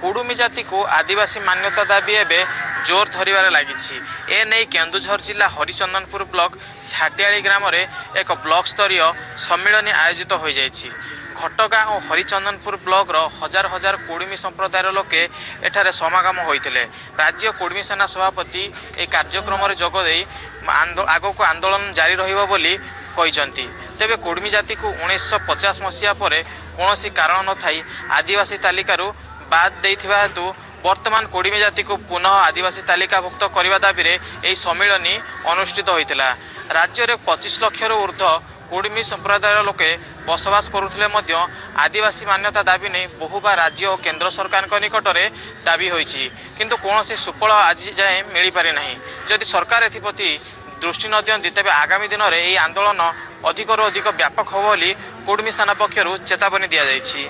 कुडुमी जाति को आदिवासी मान्यता दाबी एवं जोर धरबार लगी। एने केन्दुझर जिला हरिचंदनपुर ब्लॉक झाटियाली ग्राम में एक ब्लॉक स्तरीय सम्मेलन आयोजित हो जाइछि। घटगाँ और हरिचंदनपुर ब्लॉक हजार हजार कुडुमी संप्रदायर लोके एठारे समागम होइतिले। राज्य कुडुमी सेना सभापति ए कार्यक्रम में जोगदे आगक आंदोलन जारी रहिबो बोली कहिसंती। तेबे कुडुमी जाति को 1950 मसीहा पर कौन कारण न थाई आदिवासी तालिकारु बाद देइथिबा हेतु वर्तमान कुडुमी जाति को पुनः आदिवासी तालिकाभुक्त करने दाबी में सम्मेलन अनुष्ठित होता। राज्य में 25 लाख ऊर्ध्व कुडुमी संप्रदायर लोके बसवास करुथिले मध्य आदिवासी मान्यता दाबी नहीं बहुबार राज्य और केंद्र सरकार निकट में दाबी होइछि, किंतु कौन सुफल आज जाए मिल पारि नाही। जदि सरकार एप्रति दृष्टि न दियंती तेबे आगामी दिन में यह आंदोलन अधिक अधिक व्यापक हो बोली कुडुमी सेना पक्षरु चेतावनी दिया जाइछि।